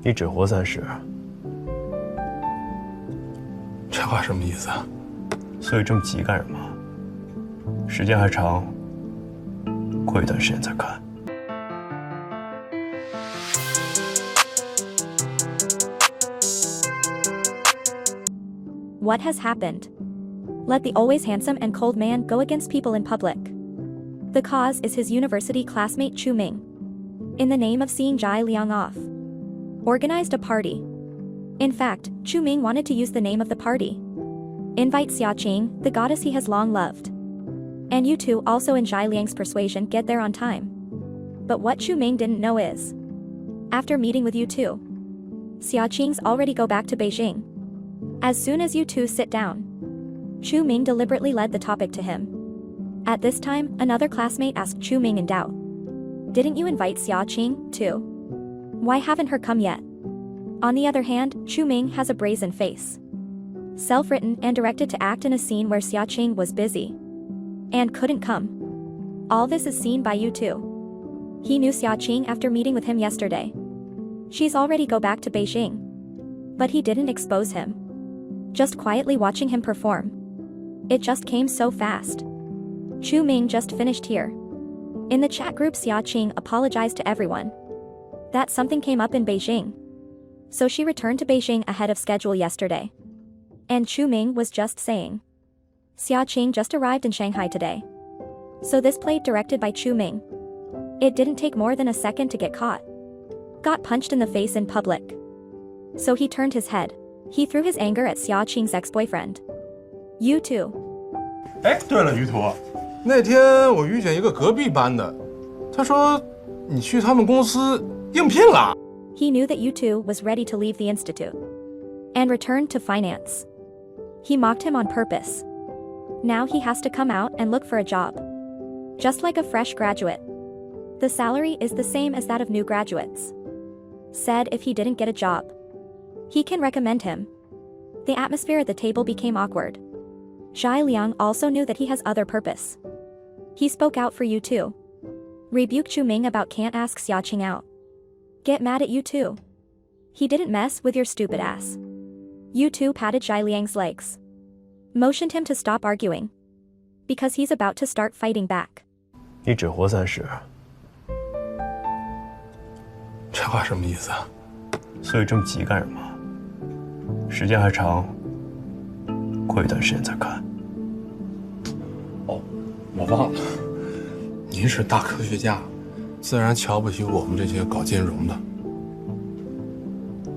你只活30，这话什么意思啊？所以这么急干什么？时间还长，过一段时间再看。What has happened? Let the always handsome and cold man go against people in public. The cause is his university classmate Chu Ming. In the name of seeing Zhai Liang off, organized a party. In fact, Chu Ming wanted to use the name of the party. Invite Xiaoqing, the goddess he has long loved. And you two also in Zhai Liang's persuasion get there on time. But what Chu Ming didn't know is, after meeting with you two, Xiaoqing's already go back to Beijing. As soon as you two sit down, Chu Ming deliberately led the topic to him. At this time, another classmate asked Chu Ming in doubt. Didn't you invite Xiaoqing, too? Why haven't her come yet? On the other hand, Chu Ming has a brazen face. Self-written and directed to act in a scene where Xiaoqing was busy and couldn't come. All this is seen by you two. He knew Xiaoqing after meeting with him yesterday. She's already go back to Beijing. But he didn't expose him. Just quietly watching him perform. It just came so fast. Chu Ming just finished here. In the chat group, Xiaoqing apologized to everyone that something came up in Beijing. So she returned to Beijing ahead of schedule yesterday. And Chu Ming was just saying, Xiaoqing just arrived in Shanghai today. So this played directed by Chu Ming. It didn't take more than a second to get caught. Got punched in the face in public. So he turned his head. He threw his anger at Xiaoqing's ex-boyfriend. You too. 哎，对了，于途，那天我遇见一个隔壁班的，他说你去他们公司应聘了。He knew that you two was ready to leave the institute and return to finance. He mocked him on purpose. Now he has to come out and look for a job. Just like a fresh graduate. The salary is the same as that of new graduates. Said if he didn't get a job, he can recommend him. The atmosphere at the table became awkward. Zhai Liang also knew that he has other purpose. He spoke out for you too. Rebuked Chu Ming about can't ask Xiaoqing out. Get mad at you too. He didn't mess with your stupid ass. You two patted Zhai Liang's legs. Motioned him to stop arguing. Because he's about to start fighting back. 你只活30，这话什么意思啊？所以这么急干什么？时间还长，过一段时间再看。哦，我忘了，您是大科学家，自然瞧不起我们这些搞金融的。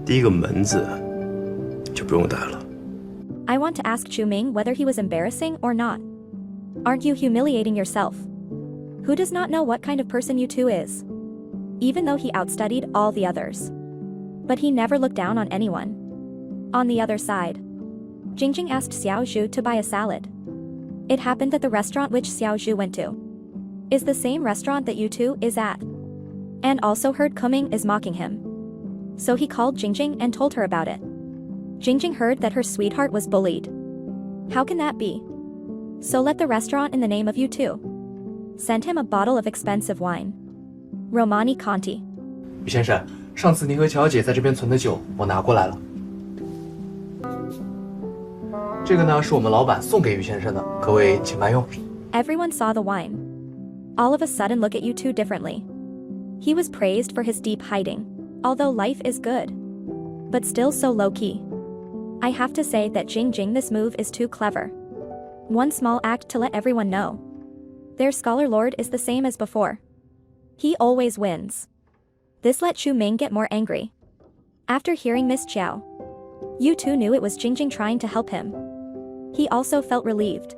第一个门字就不用带了。I want to ask Chu Ming whether he was embarrassing or not. Aren't you humiliating yourself? Who does not know what kind of person you two is? Even though he outstudied all the others. But he never looked down on anyone. On the other side, Jingjing asked Xiao Zhu to buy a salad. It happened that the restaurant which Xiao Zhu went to is the same restaurant that you two is at. And also heard Kuming is mocking him. So he called Jingjing and told her about it. Jingjing heard that her sweetheart was bullied. How can that be? So let the restaurant in the name of you two send him a bottle of expensive wine. Romani Conti. 于先生，上次您和乔姐在这边存的酒，我拿过来了。这个呢是我们老板送给于先生的，各位请慢用。Everyone saw the wine. All of a sudden look at you two differently. He was praised for his deep hiding, although life is good, but still so low-key. I have to say that Jingjing, this move is too clever. One small act to let everyone know. Their scholar lord is the same as before. He always wins. This let Chu Ming get more angry. After hearing Miss Chiao, you two knew it was Jingjing trying to help him. He also felt relieved.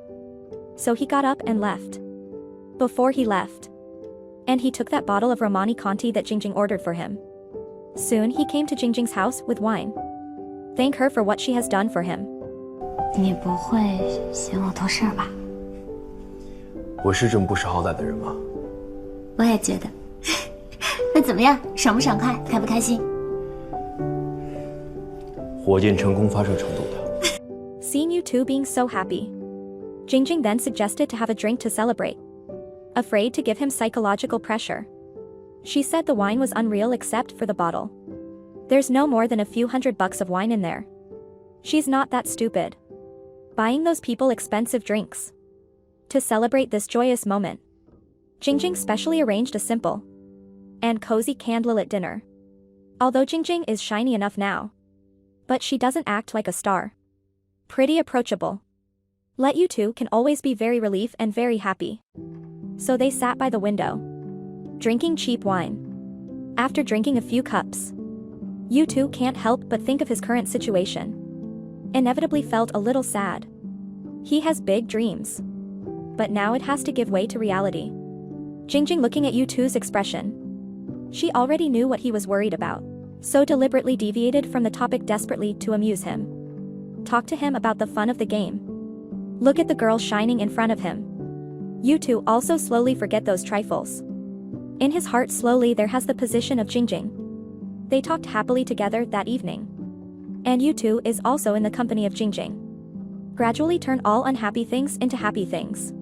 So he got up and left. Before he left, and he took that bottle of Romani Conti that Jingjing ordered for him. Soon he came to Jingjing's house with wine. Thank her for what she has done for him. 你不会嫌我多事儿吧？我是这么不识好歹的人吗？我也觉得。那怎么样？爽不爽快？开不开心？火箭成功发射程度的。Seeing you two being so happy, Jingjing then suggested to have a drink to celebrate. Afraid to give him psychological pressure. She said the wine was unreal except for the bottle. There's no more than a few $100 of wine in there. She's not that stupid. Buying those people expensive drinks. To celebrate this joyous moment, Jingjing specially arranged a simple and cozy candlelit dinner. Although Jingjing is shiny enough now, but she doesn't act like a star. Pretty approachable. Let you two can always be very relief and very happy. So they sat by the window, drinking cheap wine. After drinking a few cups, you two can't help but think of his current situation. Inevitably felt a little sad. He has big dreams, but now it has to give way to reality. Jingjing looking at you two's expression. She already knew what he was worried about, so deliberately deviated from the topic desperately to amuse him. Talk to him about the fun of the game. Look at the girl shining in front of him. You two also slowly forget those trifles. In his heart slowly there has the position of Jingjing. They talked happily together that evening. And you two is also in the company of Jingjing. Gradually turn all unhappy things into happy things.